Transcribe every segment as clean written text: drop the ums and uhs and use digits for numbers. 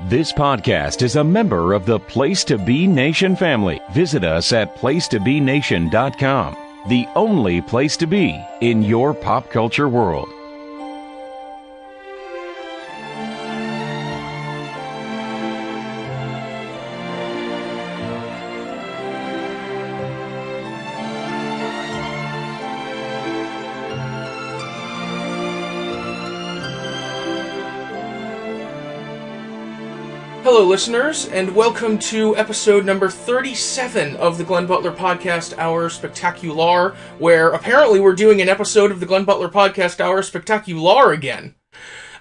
This podcast is a member of the Place to Be Nation family. Visit us at placetobenation.com, the only place to be in your pop culture world. Hello, listeners, and welcome to episode number 37 of the Glenn Butler Podcast Hour Spectacular, where apparently we're doing an episode of the Glenn Butler Podcast Hour Spectacular again.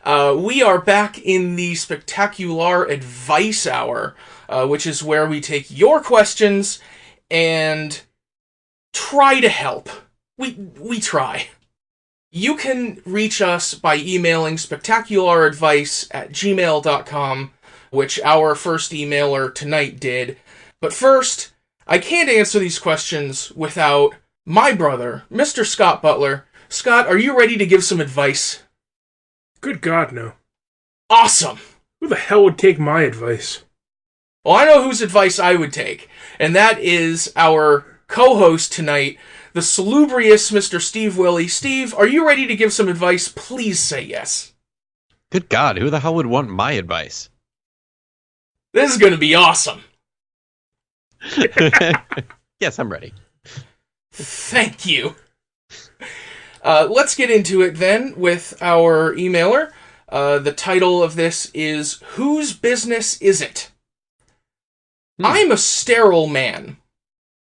We are back in the Spectacular Advice Hour, which is where we take your questions and try to help. We try. You can reach us by emailing spectacularadvice@gmail.com, which our first emailer tonight did. But first, I can't answer these questions without my brother, Mr. Scott Butler. Scott, are you ready to give some advice? Good God, no. Awesome! Who the hell would take my advice? Well, I know whose advice I would take, and that is our co-host tonight, the salubrious Mr. Steve Willie. Steve, are you ready to give some advice? Please say yes. Good God, who the hell would want my advice? This is going to be awesome. Yes, I'm ready. Thank you. Let's get into it then with our emailer. The title of this is, Whose Business Is It? I'm a sterile man.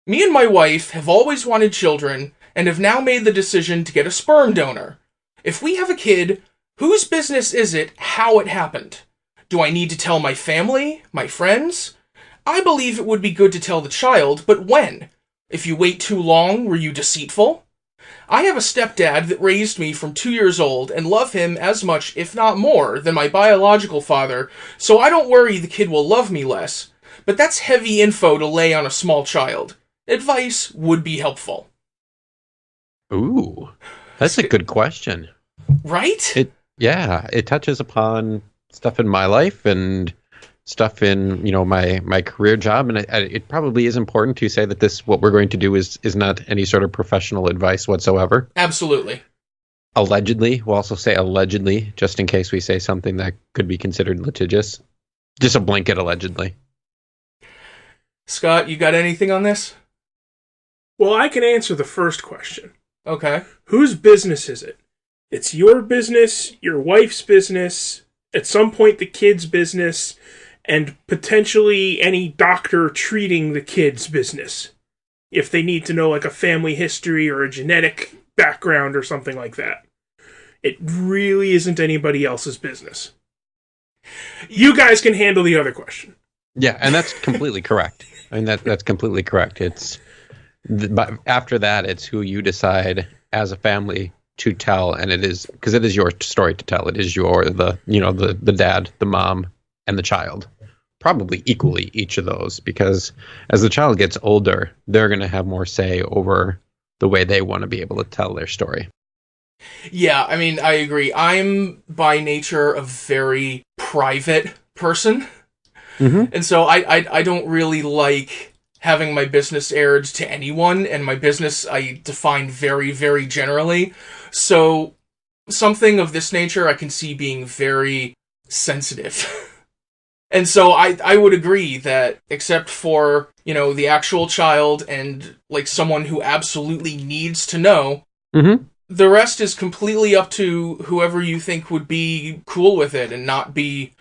Me and my wife have always wanted children and have now made the decision to get a sperm donor. If we have a kid, whose business is it how it happened? Do I need to tell my family, my friends? I believe it would be good to tell the child, but when? If you wait too long, were you deceitful? I have a stepdad that raised me from 2 years old and love him as much, if not more, than my biological father, so I don't worry the kid will love me less. But that's heavy info to lay on a small child. Advice would be helpful. Ooh, that's a good question. Right? It touches upon stuff in my life and stuff in, my career job. And it probably is important to say that what we're going to do is not any sort of professional advice whatsoever. Absolutely. Allegedly. We'll also say allegedly, just in case we say something that could be considered litigious. Just a blanket allegedly. Scott, you got anything on this? Well, I can answer the first question. Okay. Whose business is it? It's your business, your wife's business, at some point the kid's business, and potentially any doctor treating the kid's business. If they need to know like a family history or a genetic background or something like that. It really isn't anybody else's business. You guys can handle the other question. Yeah, and that's completely correct. I mean, that's completely correct. But after that, it's who you decide as a family to tell, and it is because it is your story to tell. It is the dad, the mom, and the child, probably equally each of those, because as the child gets older, they're going to have more say over the way they want to be able to tell their story. Yeah, I mean, I agree. I'm by nature a very private person, and so I don't really like having my business aired to anyone, and my business I define very, very generally. So something of this nature I can see being very sensitive. And so I would agree that except for, the actual child and like someone who absolutely needs to know, the rest is completely up to whoever you think would be cool with it and not be,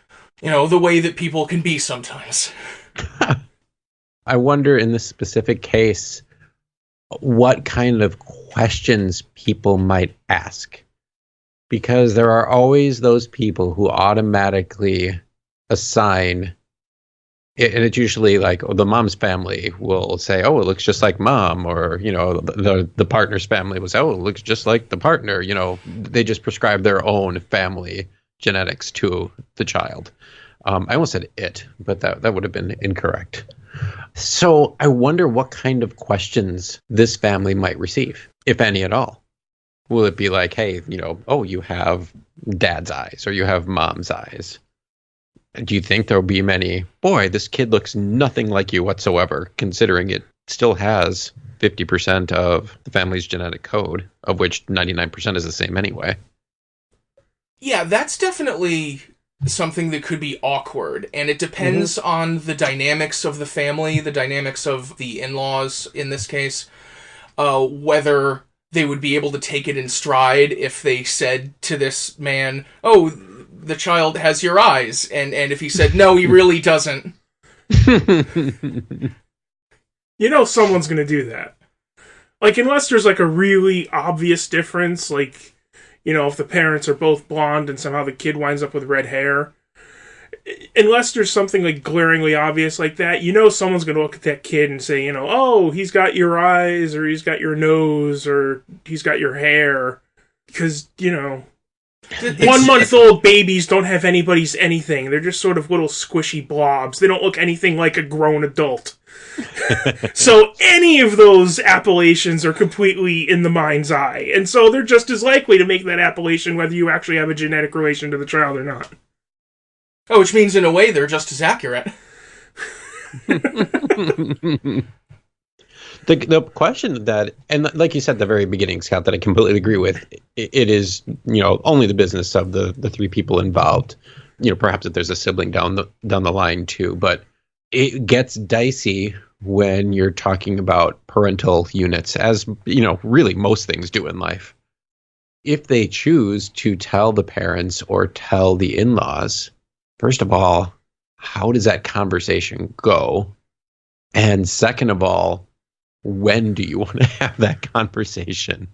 the way that people can be sometimes. I wonder in this specific case, what kind of questions people might ask. Because there are always those people who automatically assign, and it's usually like the mom's family will say, oh, it looks just like mom, or, the partner's family will say, oh, it looks just like the partner. They just prescribe their own family genetics to the child. I almost said it, but that would have been incorrect. So I wonder what kind of questions this family might receive, if any at all. Will it be like, hey, you have dad's eyes or you have mom's eyes? Do you think there'll be many, boy, this kid looks nothing like you whatsoever, considering it still has 50% of the family's genetic code, of which 99% is the same anyway? Yeah, that's definitely something that could be awkward, and it depends on the dynamics of the family, the dynamics of the in-laws in this case, whether they would be able to take it in stride if they said to this man, oh, the child has your eyes, and if he said, no, he really doesn't. You know someone's going to do that. Like, unless there's, like, a really obvious difference, like, you know, if the parents are both blonde and somehow the kid winds up with red hair. Unless there's something, like, glaringly obvious like that, you know someone's going to look at that kid and say, you know, oh, he's got your eyes, or he's got your nose, or he's got your hair. Because, you know, 1 month-old babies don't have anybody's anything. They're just sort of little squishy blobs. They don't look anything like a grown adult. So any of those appellations are completely in the mind's eye. And so they're just as likely to make that appellation whether you actually have a genetic relation to the child or not. Oh, which means in a way they're just as accurate. The question that, and like you said at the very beginning, Scott, that I completely agree with, it is, you know, only the business of the three people involved. You know, perhaps if there's a sibling down the line too, but it gets dicey when you're talking about parental units, as, you know, really most things do in life. If they choose to tell the parents or tell the in-laws, first of all, how does that conversation go? And second of all, when do you want to have that conversation?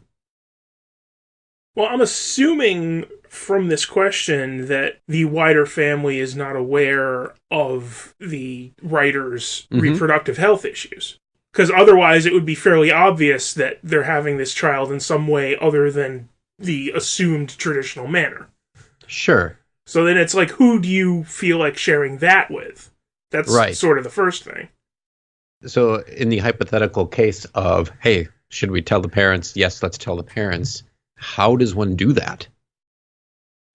Well, I'm assuming from this question that the wider family is not aware of the writer's reproductive health issues. Because otherwise it would be fairly obvious that they're having this child in some way other than the assumed traditional manner. Sure. So then it's like, who do you feel like sharing that with? That's right. Sort of the first thing. So in the hypothetical case of, hey, should we tell the parents? Yes, let's tell the parents. How does one do that?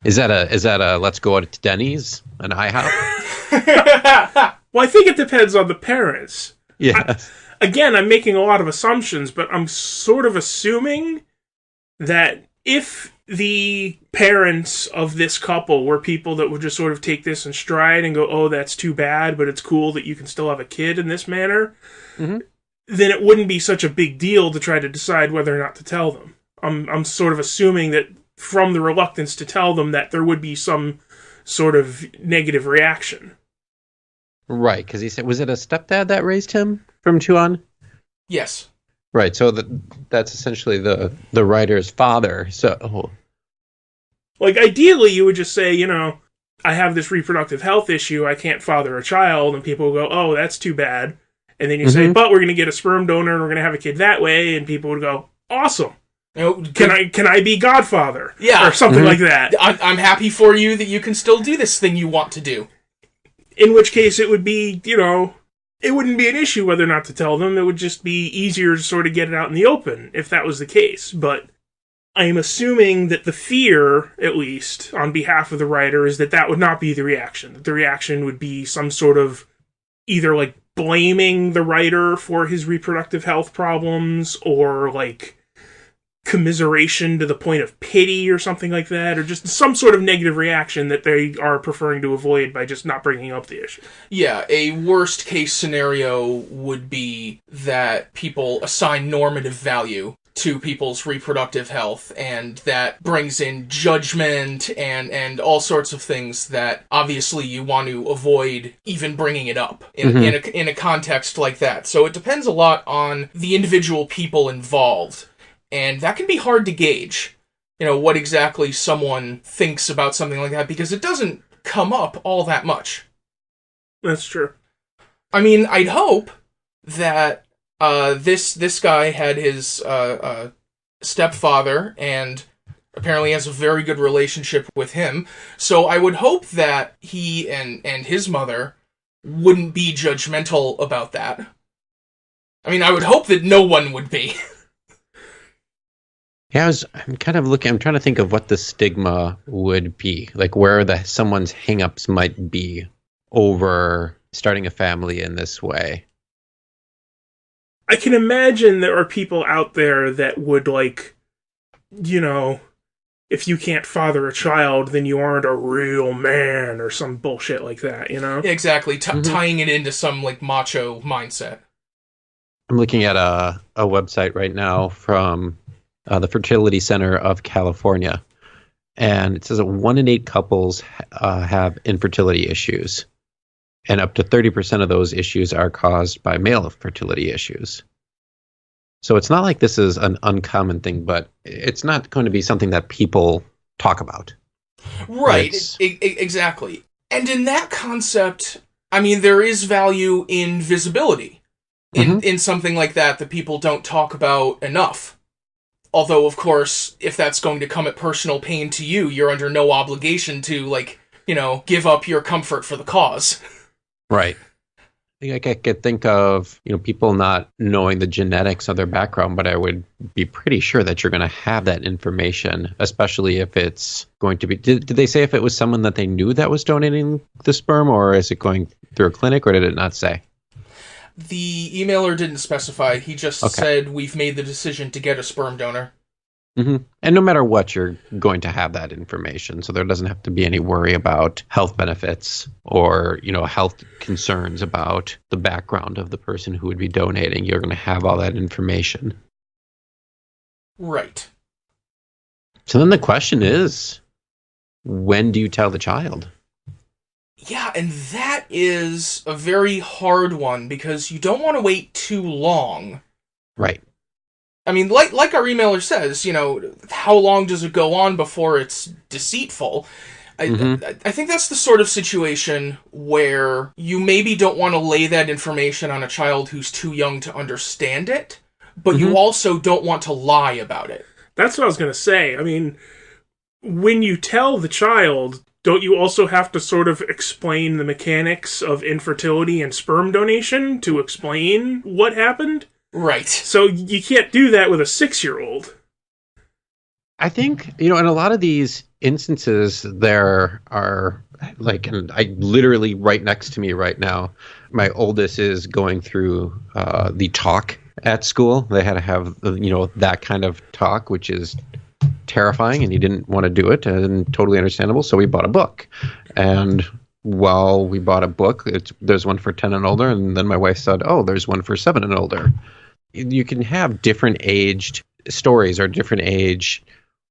Is that a let's go out to Denny's, an IHOP? Well, I think it depends on the parents. Yeah. Again, I'm making a lot of assumptions, but I'm sort of assuming that if the parents of this couple were people that would just sort of take this in stride and go, oh, that's too bad, but it's cool that you can still have a kid in this manner, then it wouldn't be such a big deal to try to decide whether or not to tell them. I'm sort of assuming that from the reluctance to tell them that there would be some sort of negative reaction. Right, because he said, was it a stepdad that raised him from 2 on? Yes. Right, so that's essentially the writer's father. So, like, ideally, you would just say, you know, I have this reproductive health issue, I can't father a child, and people will go, oh, that's too bad. And then you say, but we're going to get a sperm donor, and we're going to have a kid that way, and people would go, awesome. You know, can I be godfather? Yeah. Or something like that. I'm happy for you that you can still do this thing you want to do. In which case it would be, you know, it wouldn't be an issue whether or not to tell them. It would just be easier to sort of get it out in the open if that was the case. But I'm assuming that the fear, at least, on behalf of the writer, is that would not be the reaction. That the reaction would be some sort of either, like, blaming the writer for his reproductive health problems, or, like, commiseration to the point of pity or something like that, or just some sort of negative reaction that they are preferring to avoid by just not bringing up the issue. Yeah, a worst case scenario would be that people assign normative value to people's reproductive health, and that brings in judgment and all sorts of things that obviously you want to avoid even bringing it up in a context like that. So it depends a lot on the individual people involved. And that can be hard to gauge, you know, what exactly someone thinks about something like that, because it doesn't come up all that much. That's true. I mean, I'd hope that this guy had his stepfather, and apparently has a very good relationship with him. So I would hope that he and his mother wouldn't be judgmental about that. I mean, I would hope that no one would be. Yeah, I'm kind of looking. I'm trying to think of what the stigma would be, like where someone's hangups might be over starting a family in this way. I can imagine there are people out there that would, like, you know, if you can't father a child, then you aren't a real man or some bullshit like that, you know? Exactly, tying it into some, like, macho mindset. I'm looking at a website right now from the Fertility Center of California, and it says that 1 in 8 couples have infertility issues, and up to 30% of those issues are caused by male fertility issues. So it's not like this is an uncommon thing, but it's not going to be something that people talk about. Right, exactly. And in that concept, I mean, there is value in visibility. In something like that people don't talk about enough. Although, of course, if that's going to come at personal pain to you, you're under no obligation to, like, give up your comfort for the cause. Right. I could think of, people not knowing the genetics of their background, but I would be pretty sure that you're going to have that information, especially if it's going to be... Did they say if it was someone that they knew that was donating the sperm, or is it going through a clinic, or did it not say? The emailer didn't specify. He just said, we've made the decision to get a sperm donor. Mm-hmm. And no matter what, you're going to have that information. So there doesn't have to be any worry about health benefits or, health concerns about the background of the person who would be donating. You're going to have all that information. Right. So then the question is, when do you tell the child? Yeah, and that is a very hard one because you don't want to wait too long. Right. I mean, like our emailer says, how long does it go on before it's deceitful? I think that's the sort of situation where you maybe don't want to lay that information on a child who's too young to understand it, but you also don't want to lie about it. That's what I was going to say. I mean, when you tell the child, don't you also have to sort of explain the mechanics of infertility and sperm donation to explain what happened? Right. So you can't do that with a 6-year-old. I think, in a lot of these instances, there are, like, and I literally right next to me right now, my oldest is going through the talk at school. They had to have, that kind of talk, which is terrifying, and he didn't want to do it, and totally understandable. So we bought a book. And while we bought a book, there's one for 10 and older, and then my wife said, oh, there's one for 7 and older. You can have different aged stories or different age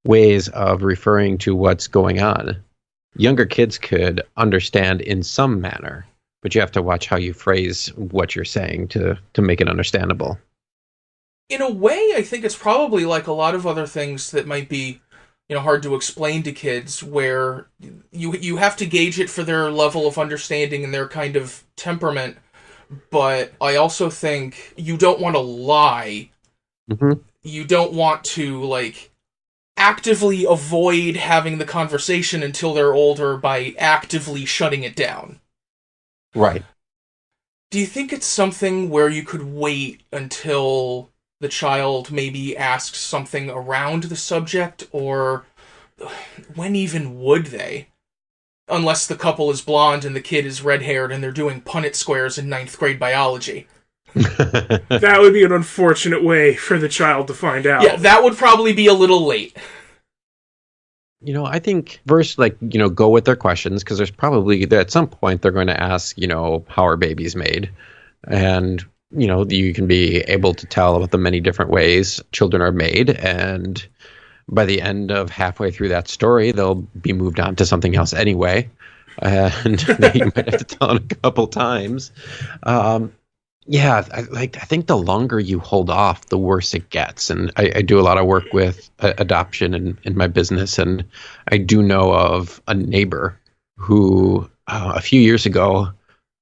ways of referring to what's going on. Younger kids could understand in some manner, but you have to watch how you phrase what you're saying to make it understandable. In a way, I think it's probably like a lot of other things that might be, hard to explain to kids, where you have to gauge it for their level of understanding and their kind of temperament. But I also think you don't want to lie. You don't want to, like, actively avoid having the conversation until they're older by actively shutting it down. Right. Do you think it's something where you could wait until the child maybe asks something around the subject, or when even would they? Unless the couple is blonde and the kid is red-haired and they're doing Punnett squares in 9th grade biology. That would be an unfortunate way for the child to find out. Yeah, that would probably be a little late. I think first, go with their questions, because there's probably, at some point, they're going to ask, how are babies made? And, you can be able to tell about the many different ways children are made, and by the end of halfway through that story, they'll be moved on to something else anyway, and you might have to tell them a couple times. I think the longer you hold off, the worse it gets. And I do a lot of work with adoption in my business, and I do know of a neighbor who a few years ago,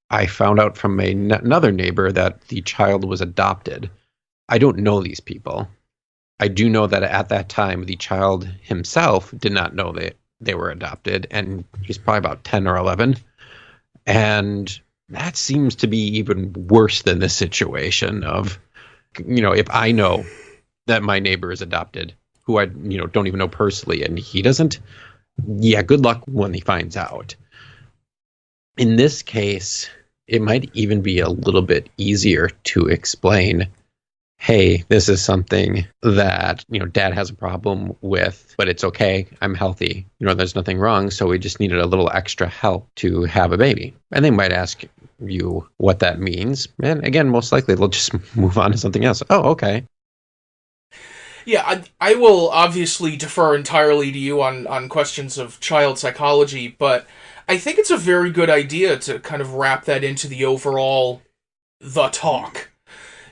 I found out from another neighbor that the child was adopted. I don't know these people. I do know that at that time, the child himself did not know that they were adopted, and he's probably about 10 or 11. And that seems to be even worse than the situation of, if I know that my neighbor is adopted, who I don't even know personally, and he doesn't. Yeah, good luck when he finds out. In this case, it might even be a little bit easier to explain, hey, this is something that, dad has a problem with, but it's okay. I'm healthy. There's nothing wrong. So we just needed a little extra help to have a baby. And they might ask you what that means. And again, most likely they'll just move on to something else. Oh, okay. Yeah, I will obviously defer entirely to you on questions of child psychology, but I think it's a very good idea to kind of wrap that into the overall the talk.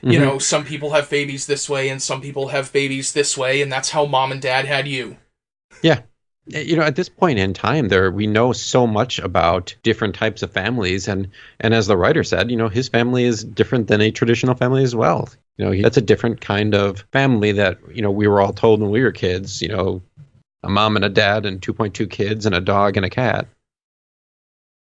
Mm-hmm. Some people have babies this way and some people have babies this way, and that's how mom and dad had you. Yeah. At this point in time, we know so much about different types of families, and as the writer said, his family is different than a traditional family as well. That's a different kind of family that, we were all told when we were kids, a mom and a dad and 2.2 kids and a dog and a cat.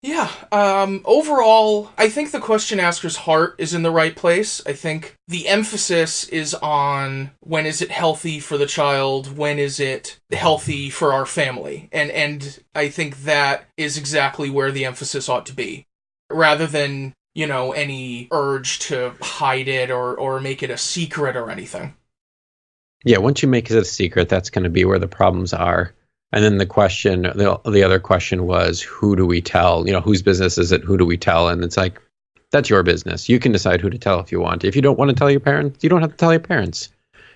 Yeah, overall, I think the question asker's heart is in the right place. I think the emphasis is on when is it healthy for the child, when is it healthy for our family, and I think that is exactly where the emphasis ought to be, rather than, any urge to hide it or make it a secret or anything. Yeah, once you make it a secret, that's going to be where the problems are. And then the other question was, who do we tell? Whose business is it? Who do we tell? And it's like, that's your business. You can decide who to tell if you want. If you don't want to tell your parents, you don't have to tell your parents.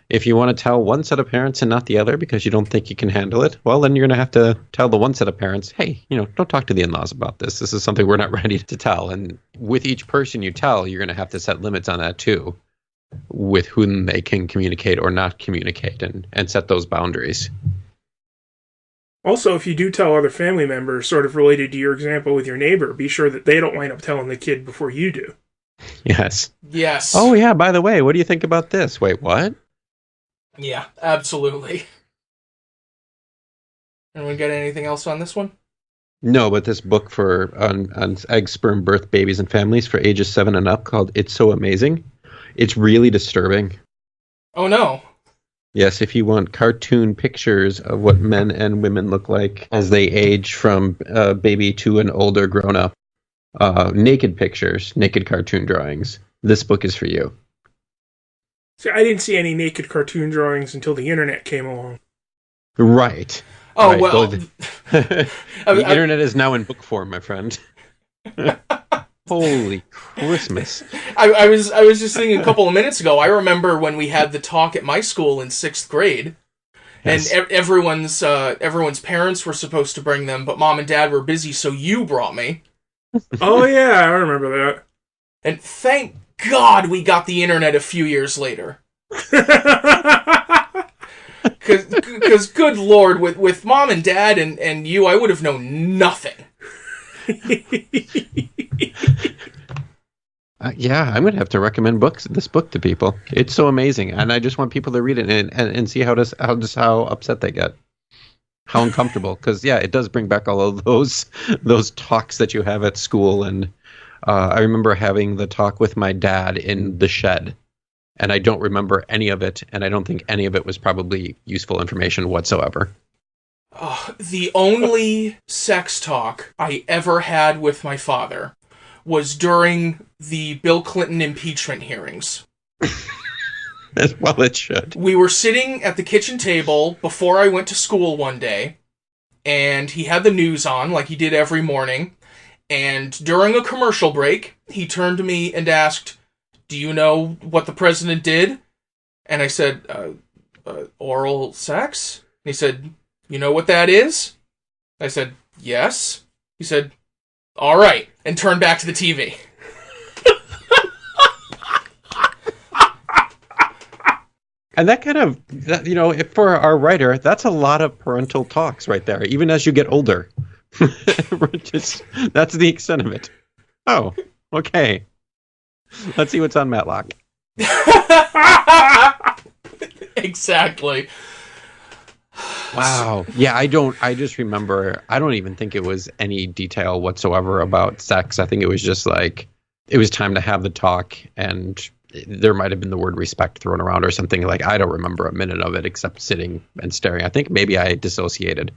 If you want to tell one set of parents and not the other because you don't think you can handle it, well, then you're going to have to tell the one set of parents, hey, don't talk to the in-laws about this. This is something we're not ready to tell. And with each person you tell, you're going to have to set limits on that too, with whom they can communicate or not communicate, and set those boundaries. Also, if you do tell other family members, sort of related to your example with your neighbor, be sure that they don't wind up telling the kid before you do. Yes. Yes. Oh, yeah, by the way, what do you think about this? Wait, what? Yeah, absolutely. Anyone got anything else on this one? No, but this book on egg, sperm, birth, babies, and families for ages 7 and up called It's So Amazing. It's really disturbing. Oh, no. Yes, if you want cartoon pictures of what men and women look like as they age from baby to an older grown-up, naked pictures, naked cartoon drawings, this book is for you. See, I didn't see any naked cartoon drawings until the internet came along. Right. Oh, right. well. The internet is now in book form, my friend. Holy Christmas. I was just thinking a couple of minutes ago, I remember when we had the talk at my school in 6th grade, yes. And everyone's parents were supposed to bring them, but mom and dad were busy, so you brought me. Oh yeah, I remember that. And thank God we got the internet a few years later. Because good Lord, with mom and dad and you, I would have known nothing. Yeah, I'm going to have to recommend this book to people. It's so amazing, and I just want people to read it and see how upset they get, how uncomfortable. Because yeah, it does bring back all of those talks that you have at school, and I remember having the talk with my dad in the shed, and I don't remember any of it, and I don't think any of it was probably useful information whatsoever. The only sex talk I ever had with my father was during the Bill Clinton impeachment hearings. As well it should. We were sitting at the kitchen table before I went to school one day, and he had the news on like he did every morning, and during a commercial break, he turned to me and asked, "Do you know what the president did?" And I said, oral sex? And he said, "You know what that is?" I said, "Yes." He said, "All right," and turned back to the TV. And that kind of, for our writer, that's a lot of parental talks right there, even as you get older. That's the extent of it. Oh, okay. Let's see what's on Matlock. Exactly. Wow. Yeah, I just remember, I don't even think it was any detail whatsoever about sex. I think it was just like, it was time to have the talk, and there might have been the word respect thrown around or something. Like, I don't remember a minute of it except sitting and staring. I think maybe I dissociated.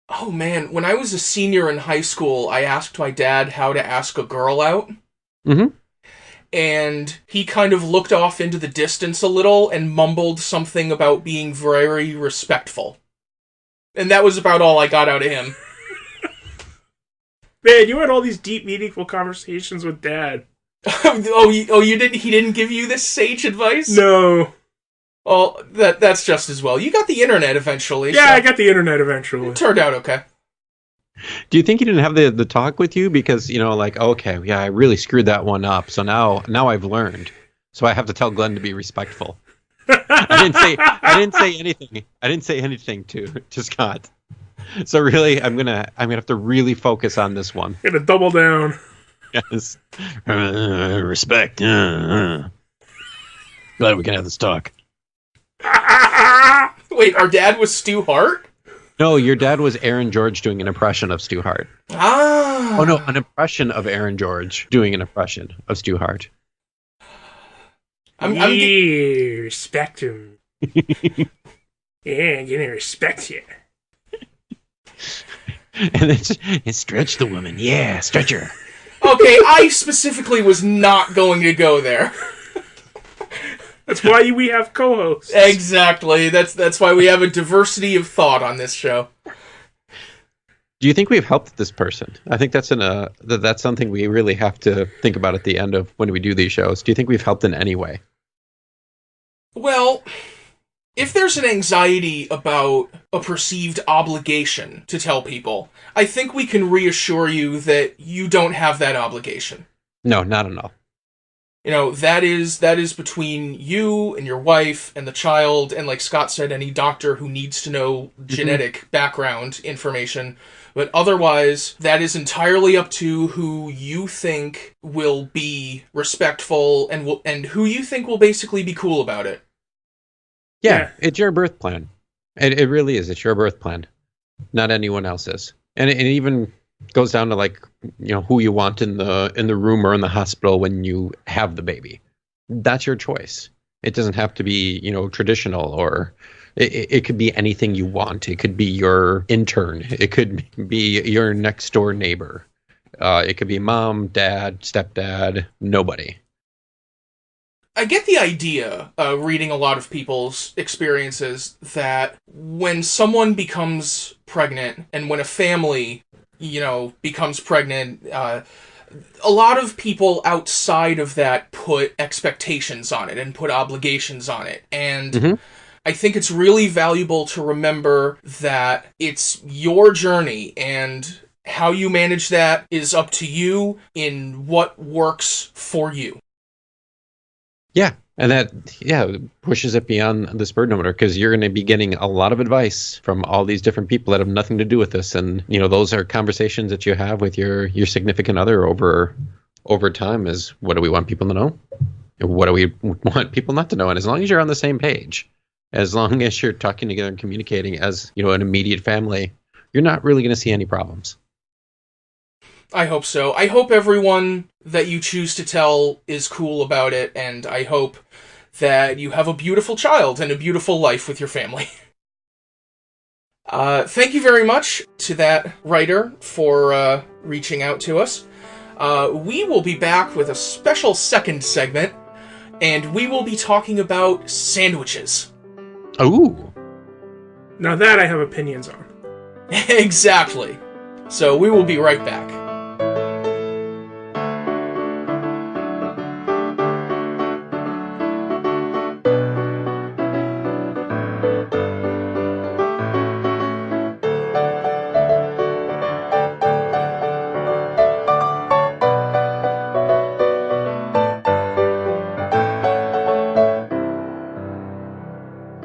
Oh man, when I was a senior in high school, I asked my dad how to ask a girl out. Mm-hmm. And he kind of looked off into the distance a little and mumbled something about being very respectful. And that was about all I got out of him. Man, you had all these deep, meaningful conversations with Dad. You didn't? He didn't give you this sage advice? No. Well, that's just as well. You got the internet eventually. Yeah, so I got the internet eventually. it turned out okay. Do you think he didn't have the talk with you because, like, okay, yeah, I really screwed that one up. So now I've learned. So I have to tell Glenn to be respectful. I didn't say anything. I didn't say anything to Scott. So really, I'm gonna have to really focus on this one. Gonna double down. Yes. Respect. Glad we can have this talk. Wait, our dad was Stu Hart? No, your dad was Aaron George doing an impression of Stu Hart. Ah. Oh no, an impression of Aaron George doing an impression of Stu Hart. Respect him. Yeah, gonna respect you. And then stretch the woman. Yeah, stretch her. Okay, I specifically was not going to go there. That's why we have co-hosts. Exactly. That's why we have a diversity of thought on this show. Do you think we've helped this person? I think that's that's something we really have to think about at the end of when we do these shows. Do you think we've helped in any way? Well, if there's an anxiety about a perceived obligation to tell people, I think we can reassure you that you don't have that obligation. No, not at all. That is between you and your wife and the child, and like Scott said, any doctor who needs to know genetic background information. But otherwise, that is entirely up to who you think will be respectful and who you think will basically be cool about it. Yeah, it's your birth plan. It really is. It's your birth plan, not anyone else's. And it even goes down to like, who you want in the room or in the hospital when you have the baby. That's your choice. It doesn't have to be, traditional, or it could be anything you want. It could be your intern. It could be your next door neighbor. It could be mom, dad, stepdad, nobody. I get the idea, reading a lot of people's experiences, that when someone becomes pregnant and when a family, becomes pregnant, a lot of people outside of that put expectations on it and put obligations on it. And I think it's really valuable to remember that it's your journey, and how you manage that is up to you in what works for you. Yeah, and that pushes it beyond the speedometer, because you're going to be getting a lot of advice from all these different people that have nothing to do with this, and those are conversations that you have with your significant other over time. Is what do we want people to know? What do we want people not to know? And as long as you're on the same page, as long as you're talking together and communicating as an immediate family, you're not really going to see any problems. I hope so. I hope everyone that you choose to tell is cool about it, and I hope that you have a beautiful child and a beautiful life with your family. Thank you very much to that writer for reaching out to us. We will be back with a special second segment, and we will be talking about sandwiches. Ooh. Now that I have opinions on. Exactly. So we will be right back.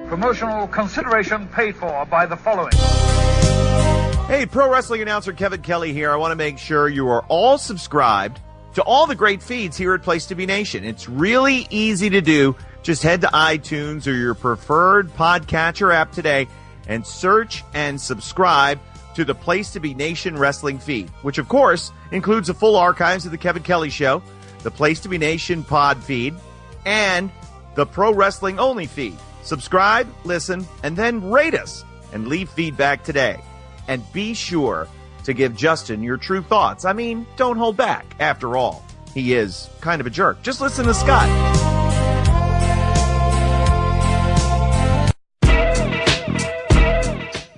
Promotional consideration paid for by the following. Hey, pro wrestling announcer Kevin Kelly here. I want to make sure you are all subscribed to all the great feeds here at Place to Be Nation. It's really easy to do. Just head to iTunes or your preferred podcatcher app today and search and subscribe to the Place to Be Nation wrestling feed, which of course includes the full archives of the Kevin Kelly Show, the Place to Be Nation pod feed, and the Pro Wrestling Only feed. Subscribe, listen, and then rate us and leave feedback today. And be sure to give Justin your true thoughts. I mean, don't hold back. After all, he is kind of a jerk. Just listen to Scott.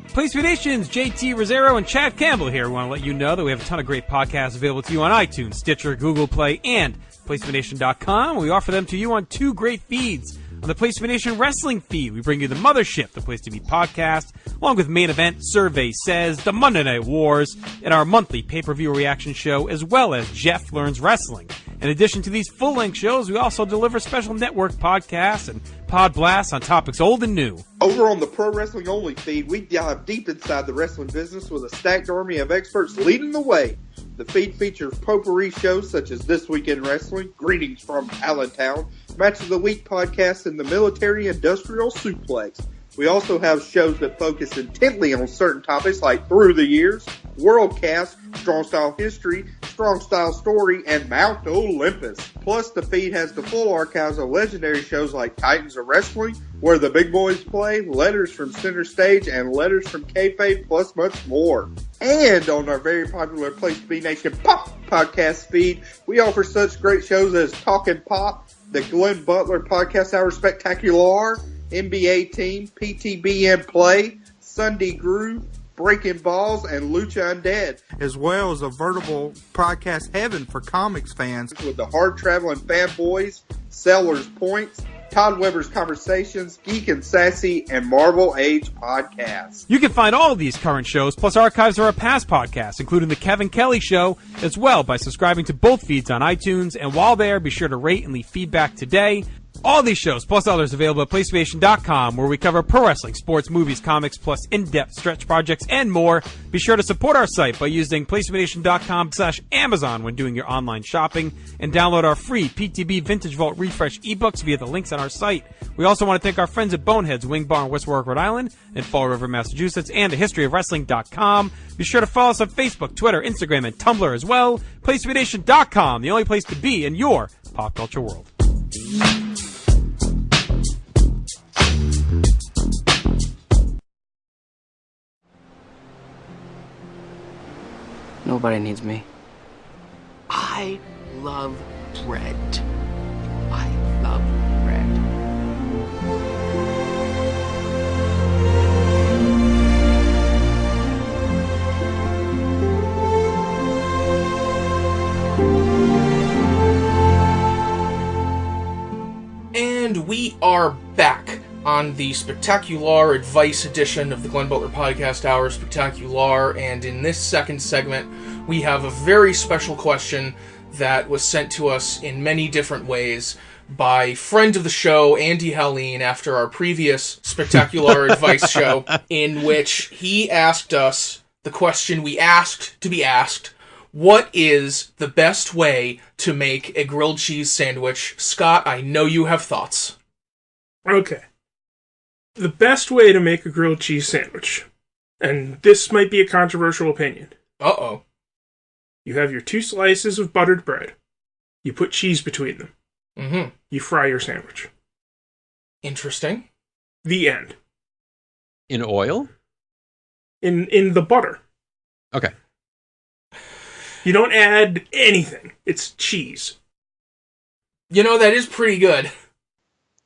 Place for Nations, JT Rosero and Chad Campbell here. We want to let you know that we have a ton of great podcasts available to you on iTunes, Stitcher, Google Play, and PlaceForNation.com. We offer them to you on 2 great feeds. On the Place for Nation Wrestling feed, we bring you the Mothership, the Place to Be podcast, along with Main Event, Survey Says, the Monday Night Wars, and our monthly pay-per-view reaction show, as well as Jeff Learns Wrestling. In addition to these full-length shows, we also deliver special network podcasts and pod blasts on topics old and new. Over on the Pro Wrestling Only feed, we dive deep inside the wrestling business with a stacked army of experts leading the way. The feed features potpourri shows such as This Week in Wrestling, Greetings from Allentown, Match of the Week podcast, and the Military Industrial Suplex. We also have shows that focus intently on certain topics like Through the Years, Worldcast, Strong Style History, Strong Style Story, and Mount Olympus. Plus, the feed has the full archives of legendary shows like Titans of Wrestling, Where the Big Boys Play, Letters from Center Stage, and Letters from Kayfabe, plus much more. And on our very popular Place to Be Nation Pop podcast feed, we offer such great shows as Talkin' Pop, the Glenn Butler Podcast Hour Spectacular, NBA Team, PTBN Play, Sunday Groove, Breaking Balls, and Lucha Undead, as well as a veritable podcast heaven for comics fans with the hard-traveling fanboys, Sellers Points, Todd Weber's Conversations, Geek and Sassy, and Marvel Age podcasts. You can find all of these current shows, plus archives of our past podcasts, including The Kevin Kelly Show, as well by subscribing to both feeds on iTunes. And while there, be sure to rate and leave feedback today. All these shows, plus others, available at PlayStation.com, where we cover pro wrestling, sports, movies, comics, plus in-depth stretch projects and more. Be sure to support our site by using PlayStation.com/Amazon when doing your online shopping, and download our free PTB Vintage Vault Refresh ebooks via the links on our site. We also want to thank our friends at Boneheads Wing Bar in West Warwick, Rhode Island, and Fall River, Massachusetts, and historyofwrestling.com. Be sure to follow us on Facebook, Twitter, Instagram, and Tumblr as well. PlayStation.com, the only place to be in your pop culture world. Nobody needs me. I love bread. I love bread. And we are back on the Spectacular Advice edition of the Glenn Butler Podcast Hour Spectacular, and in this second segment, we have a very special question that was sent to us in many different ways by friend of the show, Andy Helene, after our previous Spectacular Advice show, in which he asked us the question we asked to be asked: what is the best way to make a grilled cheese sandwich? Scott, I know you have thoughts. Okay. The best way to make a grilled cheese sandwich, and this might be a controversial opinion. Uh-oh. You have your 2 slices of buttered bread. You put cheese between them. Mm-hmm. You fry your sandwich. Interesting. The end. In oil? In the butter. Okay. You don't add anything. It's cheese. You know, that is pretty good.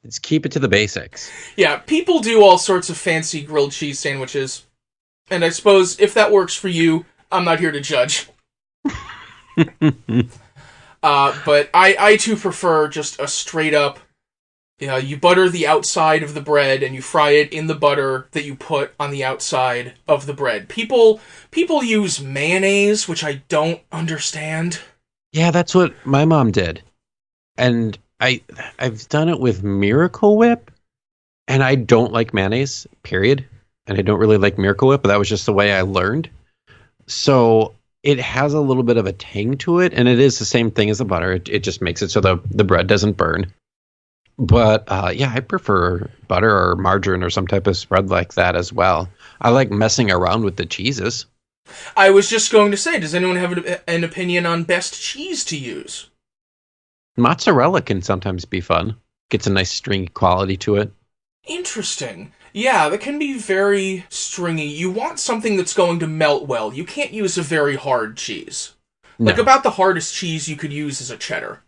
Let's keep it to the basics. Yeah, people do all sorts of fancy grilled cheese sandwiches. And I suppose if that works for you, I'm not here to judge. But I too prefer just a straight up, you butter the outside of the bread and you fry it in the butter that you put on the outside of the bread. People use mayonnaise, which I don't understand. Yeah, that's what my mom did. And I've done it with Miracle Whip, and I don't like mayonnaise, period. And I don't really like Miracle Whip, but that was just the way I learned. So it has a little bit of a tang to it, and it is the same thing as the butter. It just makes it so the bread doesn't burn. But yeah, I prefer butter or margarine or some type of spread like that as well. I like messing around with the cheeses. I was just going to say, does anyone have an opinion on best cheese to use? Mozzarella can sometimes be fun. gets a nice stringy quality to it. Interesting. Yeah, that can be very stringy. You want something that's going to melt well. You can't use a very hard cheese. Like, No. about the hardest cheese you could use is a cheddar.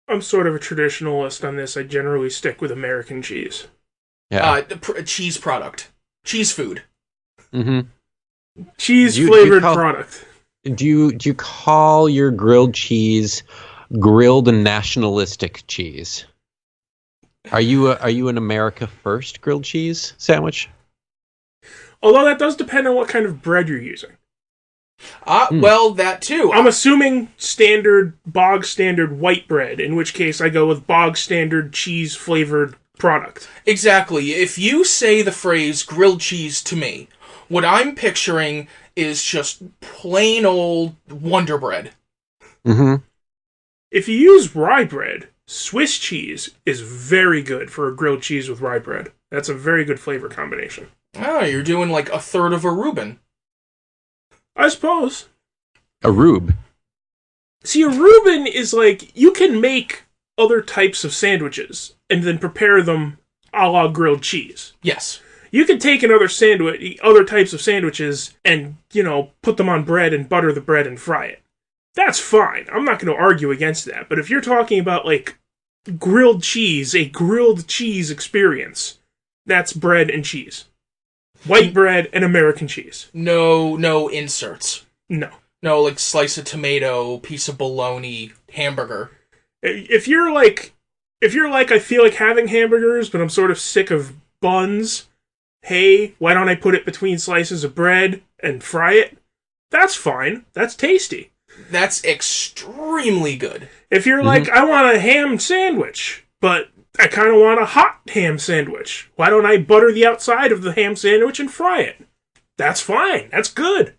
I'm sort of a traditionalist on this. I generally stick with American cheese. Yeah. Cheese product. Cheese food. Mm-hmm. Cheese-flavored product. Do you call your grilled cheese grilled nationalistic cheese? Are you an America First grilled cheese sandwich? Although that does depend on what kind of bread you're using. Well, that too. I'm assuming bog standard white bread, in which case I go with bog standard cheese-flavored product. Exactly. If you say the phrase grilled cheese to me, what I'm picturing is just plain old Wonder Bread. Mm-hmm. If you use rye bread, Swiss cheese is very good for a grilled cheese with rye bread. That's a very good flavor combination. Oh, you're doing like a third of a Reuben. I suppose. A rube. See, a Reuben is like, you can make other types of sandwiches and then prepare them a la grilled cheese. Yes. You can take other types of sandwiches and, put them on bread and butter the bread and fry it. That's fine. I'm not going to argue against that. But if you're talking about, like, grilled cheese, a grilled cheese experience, that's bread and cheese. White bread and American cheese. No inserts. No. No, like, slice of tomato, piece of bologna, hamburger. If you're like, I feel like having hamburgers, but I'm sort of sick of buns, hey, why don't I put it between slices of bread and fry it? That's fine. That's tasty. That's extremely good. If you're like, I want a ham sandwich, but I kind of want a hot ham sandwich, why don't I butter the outside of the ham sandwich and fry it? That's fine. That's good.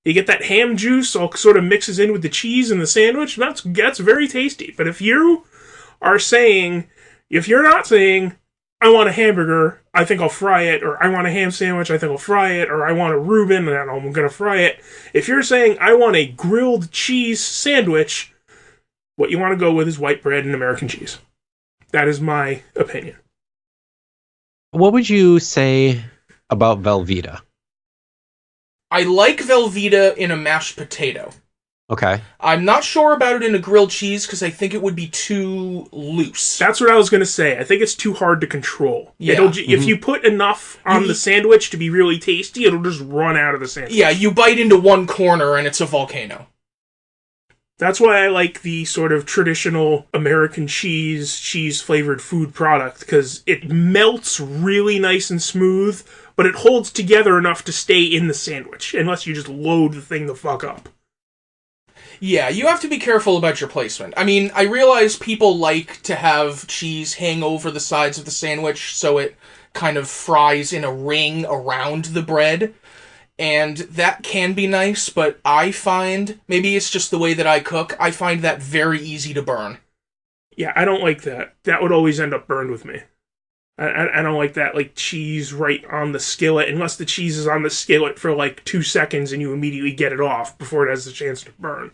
You get that ham juice all sort of mixes in with the cheese in the sandwich. That's very tasty. But if you're not saying, I want a hamburger, I think I'll fry it, or I want a ham sandwich, I think I'll fry it, or I want a Reuben, and I'm going to fry it. If you're saying, I want a grilled cheese sandwich, what you want to go with is white bread and American cheese. That is my opinion. What would you say about Velveeta? I like Velveeta in a mashed potato. Okay. I'm not sure about it in a grilled cheese because I think it would be too loose. That's what I was going to say. I think it's too hard to control. Yeah. If you put enough on the sandwich to be really tasty, it'll just run out of the sandwich. Yeah, you bite into one corner and it's a volcano. That's why I like the sort of traditional American cheese-flavored food product, because it melts really nice and smooth, but it holds together enough to stay in the sandwich, unless you just load the thing the fuck up. Yeah, you have to be careful about your placement. I mean, I realize people like to have cheese hang over the sides of the sandwich so it kind of fries in a ring around the bread. And that can be nice, but I find, maybe it's just the way that I cook, I find that very easy to burn. Yeah, I don't like that. That would always end up burned with me. I don't like that, like, cheese right on the skillet, unless the cheese is on the skillet for, like, 2 seconds and you immediately get it off before it has the chance to burn.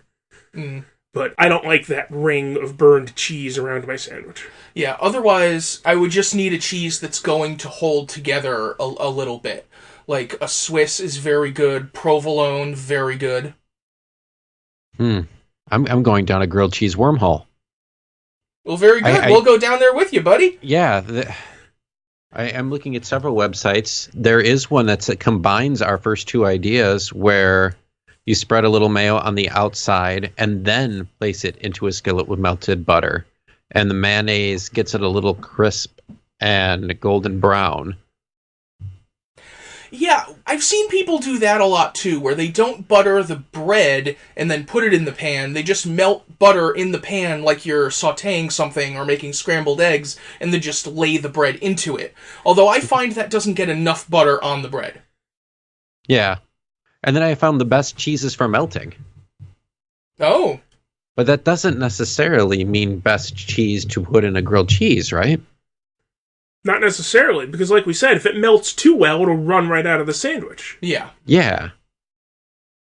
Mm. But I don't like that ring of burned cheese around my sandwich. Yeah, otherwise, I would just need a cheese that's going to hold together a little bit. Like, a Swiss is very good, provolone, very good. I'm going down a grilled cheese wormhole. Well, very good. We'll go down there with you, buddy. Yeah, I'm looking at several websites. There is one that combines our first two ideas where you spread a little mayo on the outside and then place it into a skillet with melted butter. And the mayonnaise gets it a little crisp and golden brown. Yeah, I've seen people do that a lot too, where they don't butter the bread and then put it in the pan. They just melt butter in the pan like you're sautéing something or making scrambled eggs, and then just lay the bread into it. Although I find that doesn't get enough butter on the bread. Yeah. And then I found the best cheeses for melting. Oh. But that doesn't necessarily mean best cheese to put in a grilled cheese, right? Not necessarily, because like we said, if it melts too well, it'll run right out of the sandwich. Yeah. Yeah.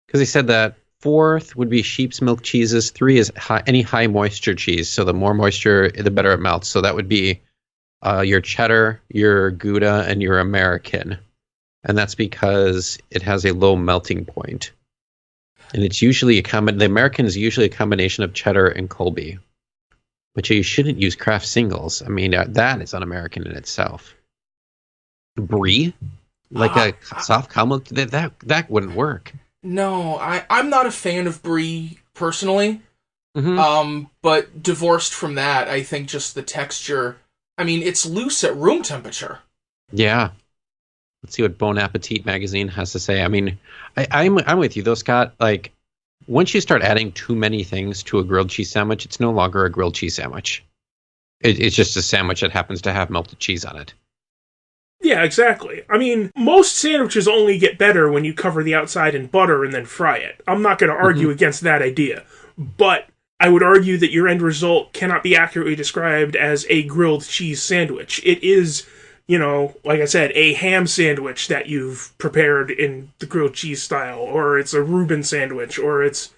Because they said that 4th would be sheep's milk cheeses. 3 is any high moisture cheese. So the more moisture, the better it melts. So that would be your cheddar, your Gouda, and your American. And that's because it has a low melting point. And it's usually the American is usually a combination of cheddar and Colby. But you shouldn't use Kraft singles. I mean, that is un-American in itself. Brie? Like a soft cow milk? That wouldn't work. No, I'm not a fan of Brie personally. Mm-hmm. But divorced from that, I think just the texture. I mean, it's loose at room temperature. Yeah. Let's see what Bon Appetit magazine has to say. I mean, I'm with you though, Scott. Like, once you start adding too many things to a grilled cheese sandwich, it's no longer a grilled cheese sandwich. It's just a sandwich that happens to have melted cheese on it. Yeah, exactly. I mean, most sandwiches only get better when you cover the outside in butter and then fry it. I'm not going to argue against that idea. But I would argue that your end result cannot be accurately described as a grilled cheese sandwich. It is, like I said, a ham sandwich that you've prepared in the grilled cheese style, or it's a Reuben sandwich, or it's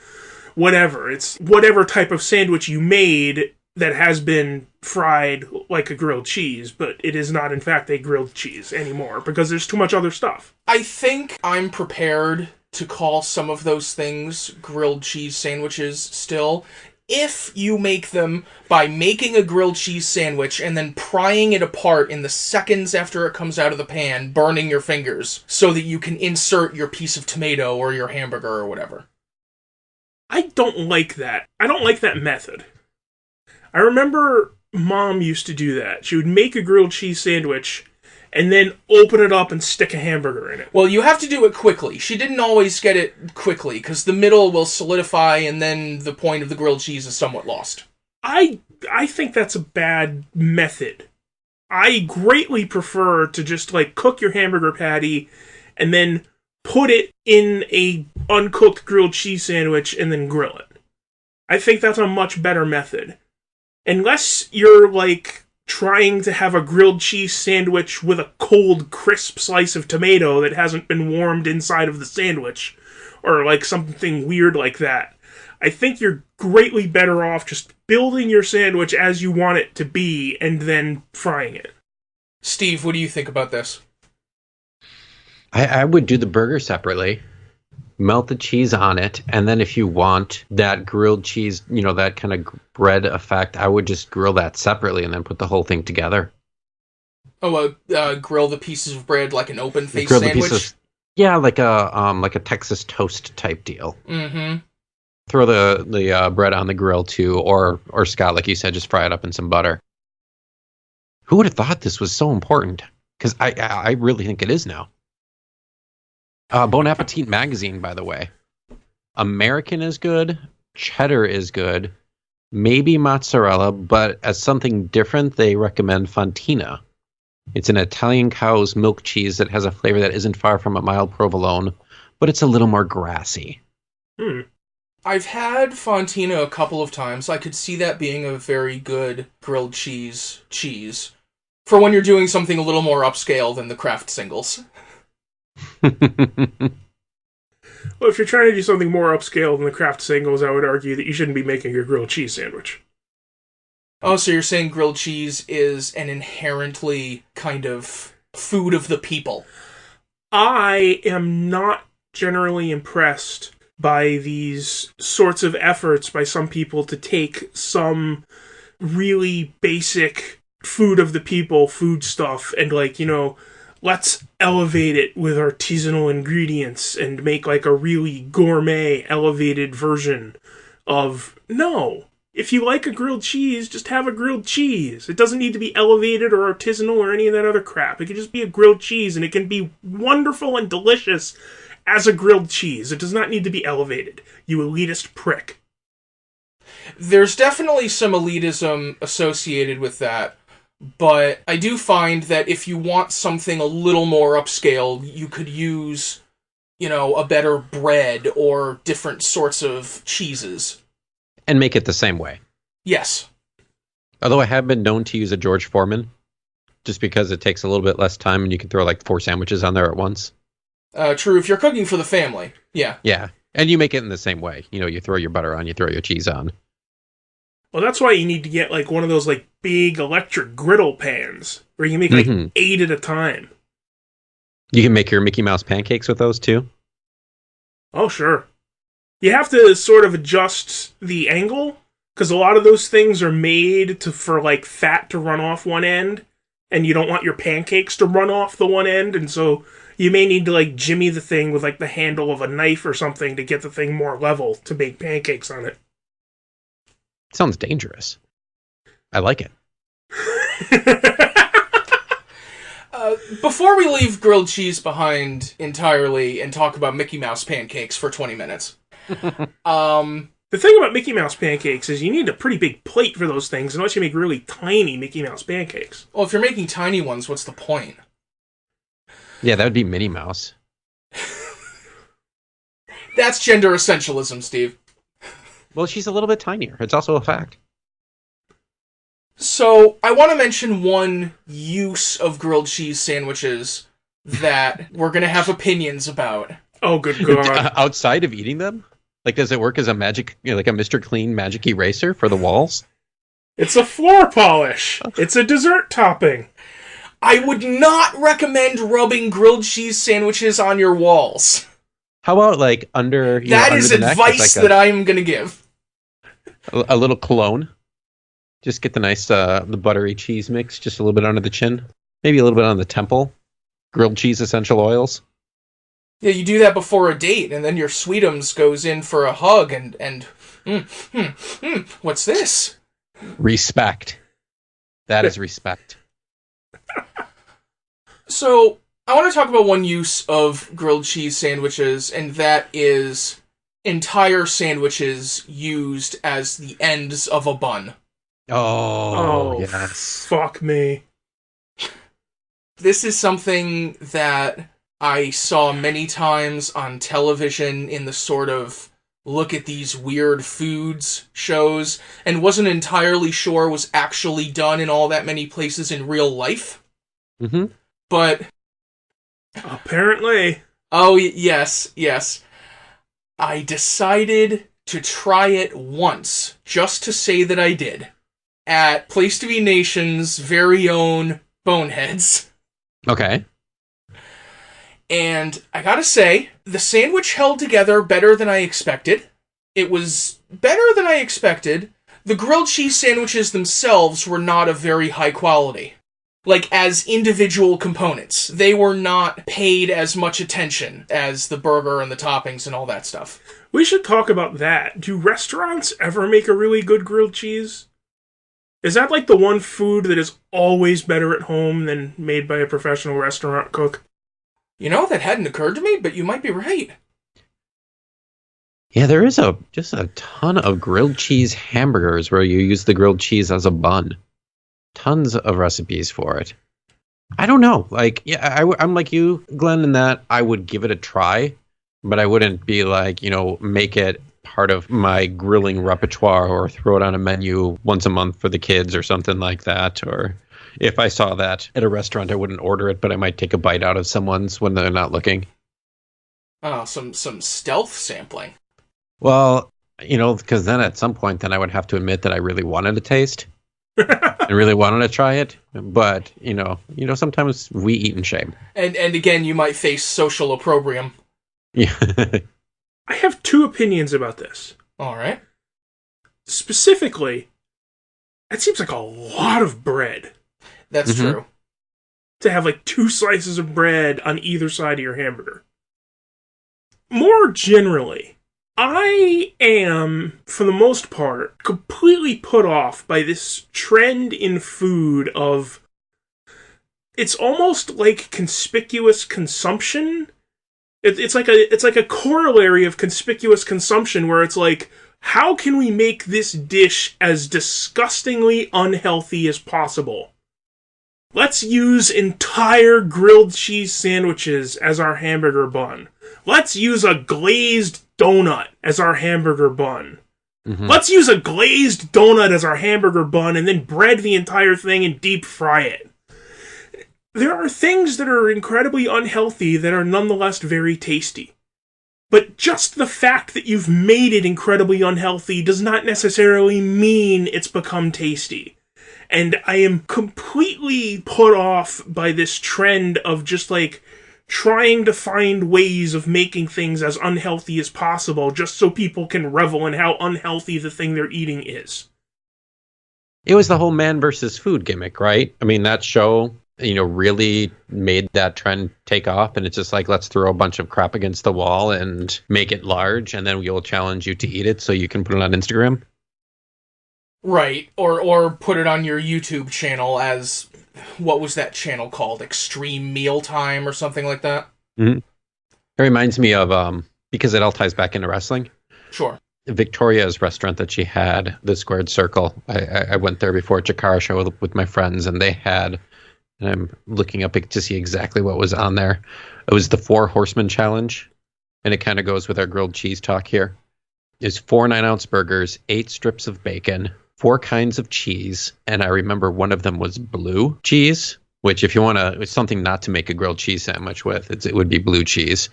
whatever. It's whatever type of sandwich you made that has been fried like a grilled cheese, but it is not, in fact, a grilled cheese anymore, because there's too much other stuff. I think I'm prepared to call some of those things grilled cheese sandwiches still, if you make them by making a grilled cheese sandwich and then prying it apart in the seconds after it comes out of the pan, burning your fingers, so that you can insert your piece of tomato or your hamburger or whatever. I don't like that. I don't like that method. I remember Mom used to do that. She would make a grilled cheese sandwich and then open it up and stick a hamburger in it. Well, you have to do it quickly. She didn't always get it quickly, because the middle will solidify and then the point of the grilled cheese is somewhat lost. I think that's a bad method. I greatly prefer to just, cook your hamburger patty and then put it in a uncooked grilled cheese sandwich and then grill it. I think that's a much better method. Unless you're, trying to have a grilled cheese sandwich with a cold, crisp slice of tomato that hasn't been warmed inside of the sandwich, or, something weird like that. I think you're greatly better off just building your sandwich as you want it to be and then frying it. Steve, what do you think about this? I would do the burger separately. Melt the cheese on it, and then if you want that grilled cheese, that kind of bread effect, I would just grill that separately and then put the whole thing together. Oh, grill the pieces of bread like an open face sandwich? Yeah, like a Texas toast type deal. Mm-hmm. Throw the bread on the grill too, or Scott, like you said, just fry it up in some butter. Who would have thought this was so important? Because I really think it is now. Bon Appetit magazine, by the way. American is good. Cheddar is good. Maybe mozzarella, but as something different, they recommend Fontina. It's an Italian cow's milk cheese that has a flavor that isn't far from a mild provolone, but it's a little more grassy. I've had Fontina a couple of times. I could see that being a very good grilled cheese for when you're doing something a little more upscale than the Kraft singles. Well, if you're trying to do something more upscale than the Kraft singles, I would argue that you shouldn't be making a grilled cheese sandwich. Oh, so you're saying grilled cheese is an inherently kind of food of the people? I am not generally impressed by these sorts of efforts by some people to take some really basic food of the people food stuff and let's elevate it with artisanal ingredients and make a really gourmet, elevated version of... No. If you like a grilled cheese, just have a grilled cheese. It doesn't need to be elevated or artisanal or any of that other crap. It can just be a grilled cheese, and it can be wonderful and delicious as a grilled cheese. It does not need to be elevated, you elitist prick. There's definitely some elitism associated with that. But I do find that if you want something a little more upscale, you could use, a better bread or different sorts of cheeses. And make it the same way. Yes. Although I have been known to use a George Foreman, just because it takes a little bit less time and you can throw 4 sandwiches on there at once. True, if you're cooking for the family. Yeah. Yeah. And you make it in the same way. You throw your butter on, you throw your cheese on. Well, that's why you need to get like one of those like big electric griddle pans where you can make like 8 at a time. You can make your Mickey Mouse pancakes with those too? Oh, sure. You have to sort of adjust the angle, because a lot of those things are made for like fat to run off one end, and you don't want your pancakes to run off the one end, and so you may need to like jimmy the thing with like the handle of a knife or something to get the thing more level to make pancakes on it. Sounds dangerous. I like it. Before we leave grilled cheese behind entirely and talk about Mickey Mouse pancakes for 20 minutes. The thing about Mickey Mouse pancakes is you need a pretty big plate for those things unless you make really tiny Mickey Mouse pancakes. Well, if you're making tiny ones, what's the point? Yeah, that would be Minnie Mouse. That's gender essentialism, Steve. Well, she's a little bit tinier. It's also a fact. So, I want to mention one use of grilled cheese sandwiches that we're going to have opinions about. Oh, good God. Outside of eating them? Like, does it work as a magic, like a Mr. Clean magic eraser for the walls? It's a floor polish. It's a dessert topping. I would not recommend rubbing grilled cheese sandwiches on your walls. How about, like, under That is advice that I am going to give. A little cologne. Just get the nice, the buttery cheese mix just a little bit under the chin. Maybe a little bit on the temple. Grilled cheese essential oils. Yeah, you do that before a date, and then your sweetums goes in for a hug, and what's this? Respect. That is respect. So, I want to talk about one use of grilled cheese sandwiches, and that is entire sandwiches used as the ends of a bun. Oh, yes. Fuck me. This is something that I saw many times on television in the sort of look at these weird foods shows, and wasn't entirely sure was actually done in all that many places in real life. Mm-hmm. But apparently. Oh, yes. I decided to try it once, just to say that I did, at Place to Be Nation's very own Boneheads. Okay. And I gotta say, the sandwich held together better than I expected. It was better than I expected. The grilled cheese sandwiches themselves were not of very high quality. Like, as individual components. They were not paid as much attention as the burger and the toppings and all that stuff. We should talk about that. Do restaurants ever make a really good grilled cheese? Is that like the one food that is always better at home than made by a professional restaurant cook? You know, that hadn't occurred to me, but you might be right. Yeah, there is just a ton of grilled cheese hamburgers where you use the grilled cheese as a bun. Tons of recipes for it. I don't know. Like, yeah, I'm like you, Glenn, in that I would give it a try, but I wouldn't be like, make it part of my grilling repertoire or throw it on a menu once a month for the kids or something like that. Or if I saw that at a restaurant, I wouldn't order it, but I might take a bite out of someone's when they're not looking. Oh, some stealth sampling. Well, because then at some point, then I would have to admit that I really wanted to taste. I really wanted to try it, but sometimes we eat in shame. And again, you might face social opprobrium. Yeah. I have 2 opinions about this. All right. Specifically, it seems like a lot of bread. That's true. To have like 2 slices of bread on either side of your hamburger. More generally, I am, for the most part, completely put off by this trend in food of, it's almost like conspicuous consumption. It's like a corollary of conspicuous consumption where it's like, how can we make this dish as disgustingly unhealthy as possible? Let's use entire grilled cheese sandwiches as our hamburger bun. Let's use a glazed donut as our hamburger bun. Mm-hmm. Let's use a glazed donut as our hamburger bun and then bread the entire thing and deep fry it. There are things that are incredibly unhealthy that are nonetheless very tasty. But just the fact that you've made it incredibly unhealthy does not necessarily mean it's become tasty. And I am completely put off by this trend of just like trying to find ways of making things as unhealthy as possible just so people can revel in how unhealthy the thing they're eating is. It was the whole man versus food gimmick, right? I mean, that show, really made that trend take off, and it's just like, let's throw a bunch of crap against the wall and make it large, and then we'll challenge you to eat it so you can put it on Instagram. Right, or put it on your YouTube channel as, what was that channel called? Extreme Mealtime or something like that? Mm-hmm. It reminds me of, because it all ties back into wrestling. Sure. Victoria's restaurant that she had, the Squared Circle. I went there before a Chikara show with my friends, and they had, and I'm looking up to see exactly what was on there. It was the 4 Horsemen Challenge, and it kind of goes with our grilled cheese talk here. It's 4 9-ounce burgers, 8 strips of bacon, 4 kinds of cheese, and I remember one of them was blue cheese, which if you want to, it's something not to make a grilled cheese sandwich with, it would be blue cheese.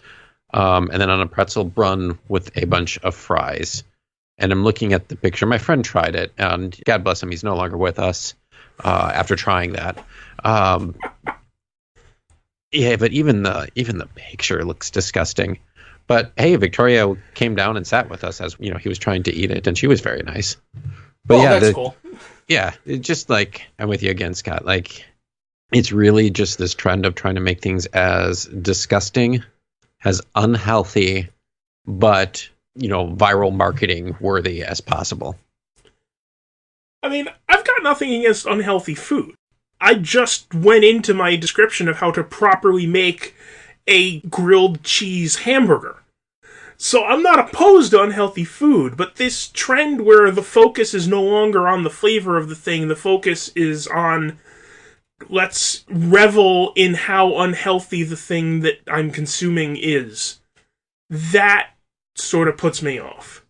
And then on a pretzel bun with a bunch of fries. And I'm looking at the picture. My friend tried it, and God bless him, he's no longer with us after trying that. Yeah, but even the picture looks disgusting. But hey, Victoria came down and sat with us as he was trying to eat it, and she was very nice. But that's cool. Yeah, it's just like, I'm with you again, Scott. Like, it's really just this trend of trying to make things as disgusting, as unhealthy, but viral marketing worthy as possible. I mean, I've got nothing against unhealthy food. I just went into my description of how to properly make a grilled cheese hamburger. So I'm not opposed to unhealthy food, but this trend where the focus is no longer on the flavor of the thing, the focus is on, let's revel in how unhealthy the thing that I'm consuming is. That sort of puts me off.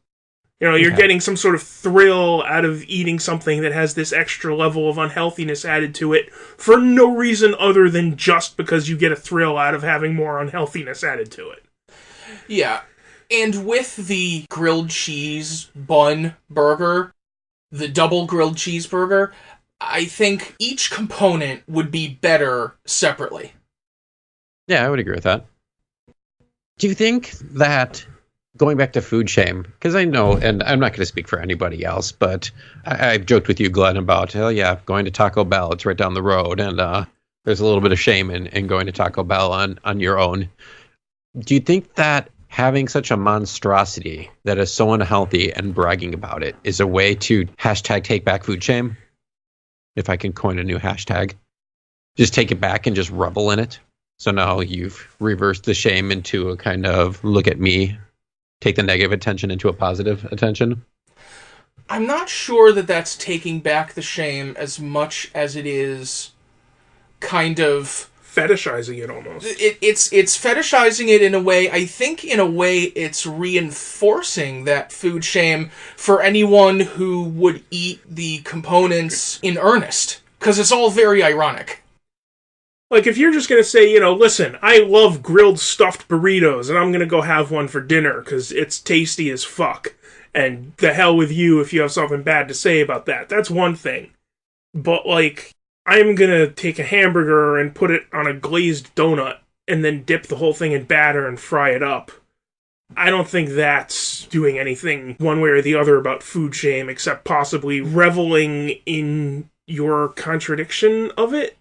You're getting some sort of thrill out of eating something that has this extra level of unhealthiness added to it for no reason other than just because you get a thrill out of having more unhealthiness added to it. Yeah. And with the grilled cheese bun burger, the double grilled cheeseburger, I think each component would be better separately. Yeah, I would agree with that. Do you think that, going back to food shame, because I know, and I'm not going to speak for anybody else, but I've joked with you, Glenn, about, going to Taco Bell, it's right down the road, and there's a little bit of shame in going to Taco Bell on your own. Do you think that having such a monstrosity that is so unhealthy and bragging about it is a way to hashtag take back food shame? If I can coin a new hashtag. Just take it back and just revel in it. So now you've reversed the shame into a kind of look at me, take the negative attention into a positive attention. I'm not sure that that's taking back the shame as much as it is kind of fetishizing it almost. It's fetishizing it in a way. I think in a way it's reinforcing that food shame for anyone who would eat the components in earnest. Because it's all very ironic. Like, if you're just going to say, listen, I love grilled stuffed burritos, and I'm going to go have one for dinner because it's tasty as fuck. And the hell with you if you have something bad to say about that. That's one thing. But, like, I'm going to take a hamburger and put it on a glazed donut and then dip the whole thing in batter and fry it up. I don't think that's doing anything one way or the other about food shame, except possibly reveling in your contradiction of it.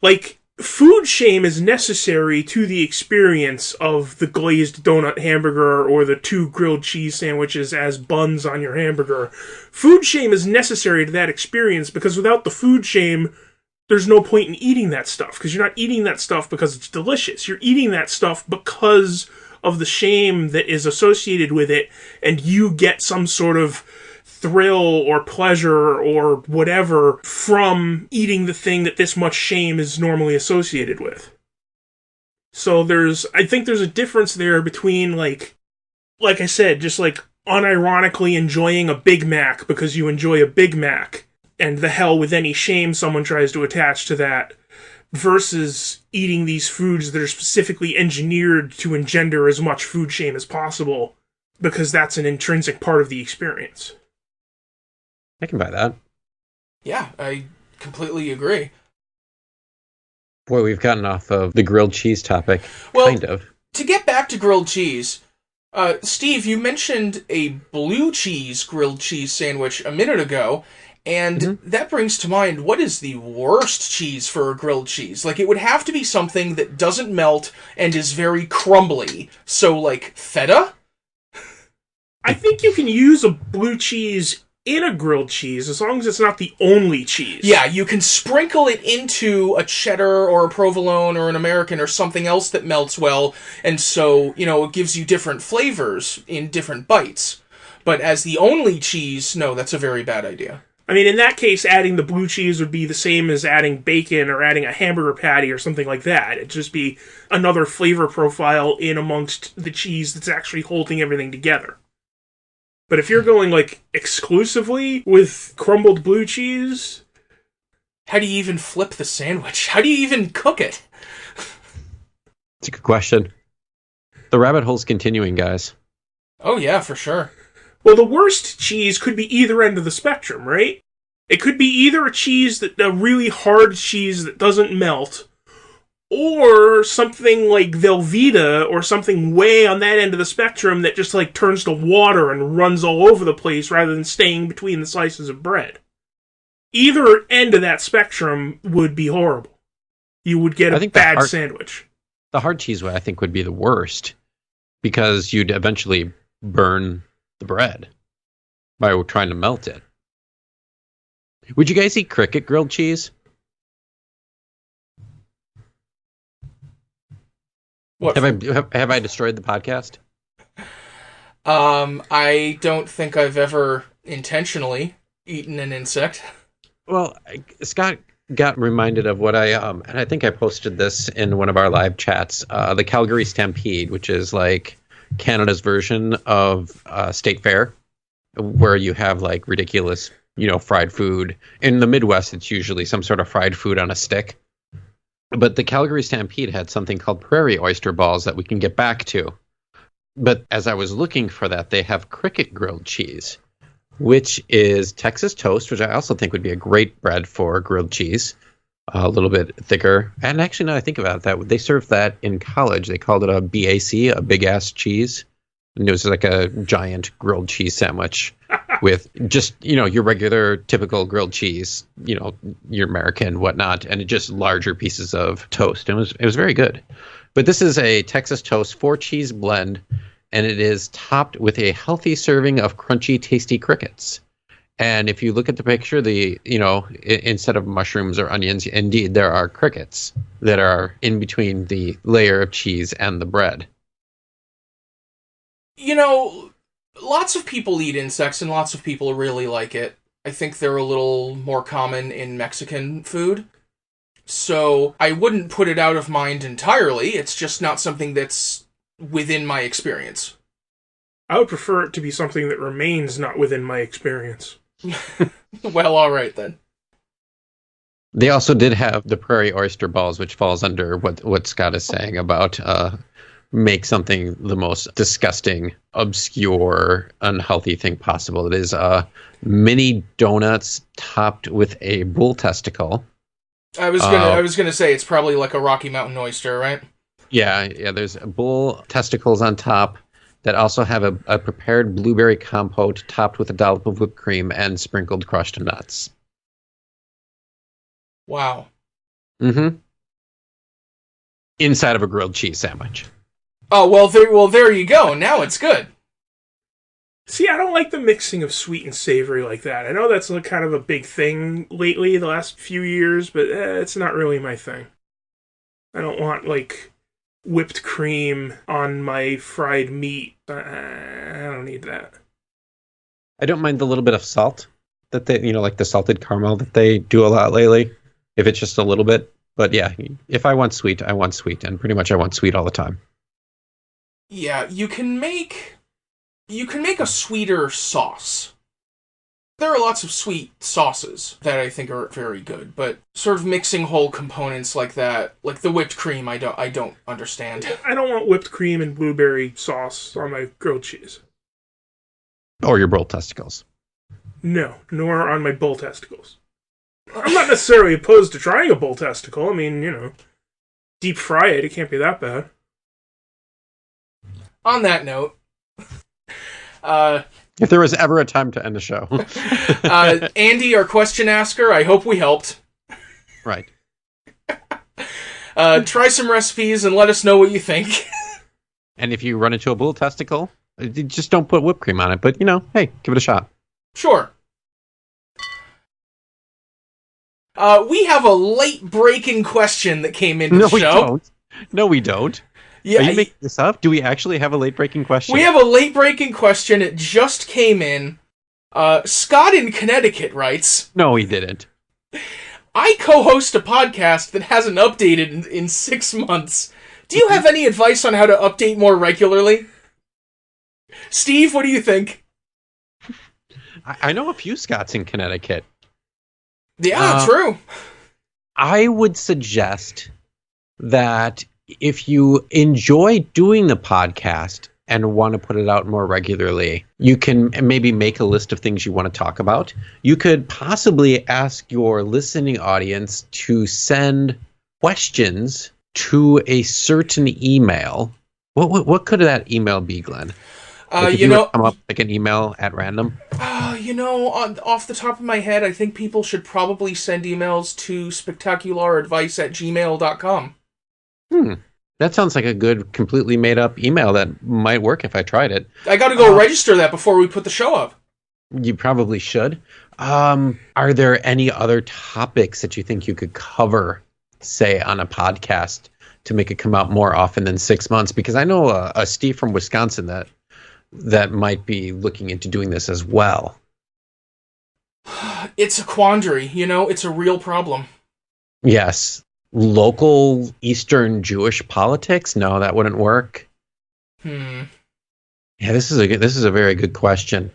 Like, food shame is necessary to the experience of the glazed donut hamburger or the 2 grilled cheese sandwiches as buns on your hamburger. Food shame is necessary to that experience because without the food shame, there's no point in eating that stuff. Because you're not eating that stuff because it's delicious. You're eating that stuff because of the shame that is associated with it, and you get some sort of thrill or pleasure or whatever from eating the thing that this much shame is normally associated with. So I think there's a difference there between, like I said, just like unironically enjoying a Big Mac because you enjoy a Big Mac, and the hell with any shame someone tries to attach to that, versus eating these foods that are specifically engineered to engender as much food shame as possible, because that's an intrinsic part of the experience. I can buy that. Yeah, I completely agree. Boy, we've gotten off of the grilled cheese topic, Well, kind of. To get back to grilled cheese, Steve, you mentioned a blue cheese grilled cheese sandwich a minute ago, and that brings to mind, what is the worst cheese for a grilled cheese? Like, it would have to be something that doesn't melt and is very crumbly. So, like, feta? I think you can use a blue cheese in a grilled cheese, as long as it's not the only cheese. Yeah, you can sprinkle it into a cheddar or a provolone or an American or something else that melts well, and so, it gives you different flavors in different bites. But as the only cheese, no, that's a very bad idea. I mean, in that case, adding the blue cheese would be the same as adding bacon or adding a hamburger patty or something like that. It'd just be another flavor profile in amongst the cheese that's actually holding everything together. But if you're going, exclusively with crumbled blue cheese... How do you even flip the sandwich? How do you even cook it? It's a good question. The rabbit hole's continuing, guys. Oh, yeah, for sure. Well, the worst cheese could be either end of the spectrum, right? It could be either a really hard cheese that doesn't melt, or something like Velveeta, or something way on that end of the spectrum that just, turns to water and runs all over the place rather than staying between the slices of bread. Either end of that spectrum would be horrible. You would get a bad sandwich. The hard cheese, I think, would be the worst, because you'd eventually burn the bread by trying to melt it. Would you guys eat cricket grilled cheese? What? Have I destroyed the podcast? I don't think I've ever intentionally eaten an insect. Well, Scott got reminded of what and I think I posted this in one of our live chats, the Calgary Stampede, which is Canada's version of State Fair, where you have ridiculous, fried food. In the Midwest, it's usually some sort of fried food on a stick. But the Calgary Stampede had something called prairie oyster balls that we can get back to. But as I was looking for that, they have cricket grilled cheese, which is Texas toast, which I also think would be a great bread for grilled cheese, a little bit thicker. And actually, now I think about that, they served that in college. They called it a BAC, a big-ass cheese. And it was like a giant grilled cheese sandwich with just, your regular, typical grilled cheese, your American, whatnot, and just larger pieces of toast. It was very good. But this is a Texas toast 4-cheese blend, and it is topped with a healthy serving of crunchy, tasty crickets. And if you look at the picture, instead of mushrooms or onions, indeed, there are crickets that are in between the layer of cheese and the bread. Lots of people eat insects, and lots of people really like it. I think they're a little more common in Mexican food. So I wouldn't put it out of mind entirely. It's just not something that's within my experience. I would prefer it to be something that remains not within my experience. Well, all right then. They also did have the prairie oyster balls, which falls under what Scott is saying about make something the most disgusting, obscure, unhealthy thing possible. It is mini donuts topped with a bull testicle. I was gonna say it's probably like a Rocky Mountain oyster, right? Yeah. There's bull testicles on top that also have a prepared blueberry compote topped with a dollop of whipped cream and sprinkled crushed nuts. Wow. Mm-hmm. Inside of a grilled cheese sandwich. Oh, well, there you go. Now it's good. See, I don't like the mixing of sweet and savory like that. I know that's kind of a big thing lately, the last few years, but it's not really my thing. I don't want, whipped cream on my fried meat. I don't need that. I don't mind the little bit of salt that they, the salted caramel that they do a lot lately, if it's just a little bit. But yeah, if I want sweet, I want sweet, and pretty much I want sweet all the time. Yeah, you can make a sweeter sauce. There are lots of sweet sauces that I think are very good, but sort of mixing whole components like that, like the whipped cream, I don't understand. I don't want whipped cream and blueberry sauce on my grilled cheese. Or your bull testicles. No, nor on my bull testicles. I'm not necessarily opposed to trying a bull testicle. I mean, you know, deep fry it. It can't be that bad. On that note, if there was ever a time to end the show. Andy, our question asker, I hope we helped. Right. Try some recipes and let us know what you think. And if you run into a bull testicle, just don't put whipped cream on it. But, you know, hey, give it a shot. Sure. We have a late-breaking question that came into the show. No, we don't. Yeah, are you making this up? Do we actually have a late-breaking question? We have a late-breaking question. It just came in. Scott in Connecticut writes... No, he didn't. I co-host a podcast that hasn't updated in 6 months. Do you have any advice on how to update more regularly? Steve, what do you think? I know a few Scots in Connecticut. Yeah, true. I would suggest that if you enjoy doing the podcast and want to put it out more regularly, you can maybe make a list of things you want to talk about. You could possibly ask your listening audience to send questions to a certain email. What could that email be, Glenn? Like you come up like an email at random. Off the top of my head, I think people should probably send emails to spectacularadvice@gmail.com. That sounds like a good, completely made up email that might work if I tried it. I got to go register that before we put the show up. You probably should. Are there any other topics that you think you could cover, say, on a podcast to make it come out more often than 6 months? Because I know a Steve from Wisconsin that might be looking into doing this as well. It's a quandary, it's a real problem. Yes. Local Eastern Jewish politics? No, that wouldn't work. Yeah, this is a very good question.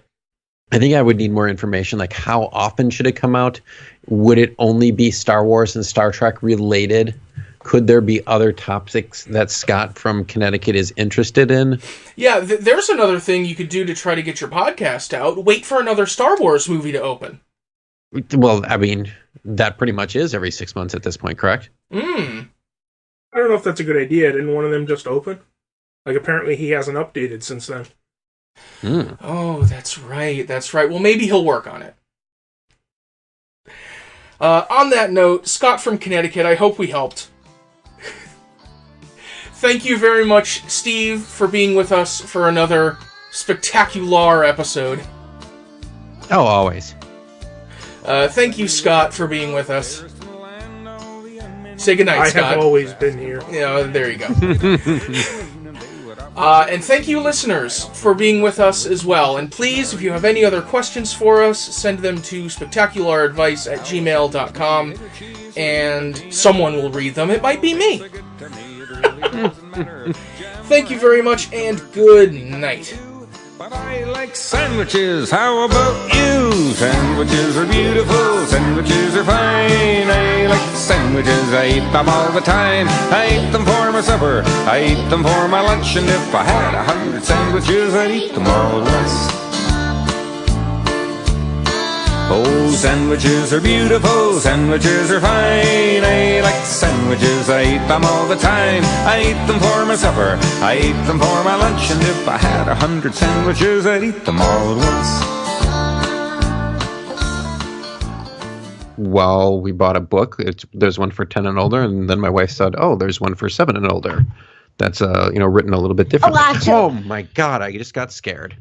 I think I would need more information, like how often should it come out? Would it only be Star Wars and Star Trek related? Could there be other topics that Scott from Connecticut is interested in? Yeah, there's another thing you could do to try to get your podcast out. Wait for another Star Wars movie to open. Well, I mean, that pretty much is every 6 months at this point, correct? I don't know if that's a good idea. Didn't one of them just open? Like, apparently he hasn't updated since then. Oh, that's right. Well, maybe he'll work on it. On that note, Scott from Connecticut, I hope we helped. Thank you very much, Steve, for being with us for another spectacular episode. Oh, always. Thank you, Scott, for being with us. Say goodnight, Scott. I have always been here. Yeah, there you go. And thank you, listeners, for being with us as well. And please, if you have any other questions for us, send them to spectacularadvice@gmail.com, and someone will read them. It might be me. Thank you very much, and good night. But I like sandwiches, how about you? Sandwiches are beautiful, sandwiches are fine. I like sandwiches, I eat them all the time. I eat them for my supper, I eat them for my lunch. And if I had 100 sandwiches, I'd eat them all at once. Oh, sandwiches are beautiful, sandwiches are fine. I like sandwiches, I eat them all the time. I eat them for my supper, I eat them for my lunch. And if I had 100 sandwiches, I'd eat them all at once. Well, we bought a book. There's one for 10 and older, and then my wife said, "Oh, there's one for 7 and older." That's written a little bit differently. Oh my God, I just got scared.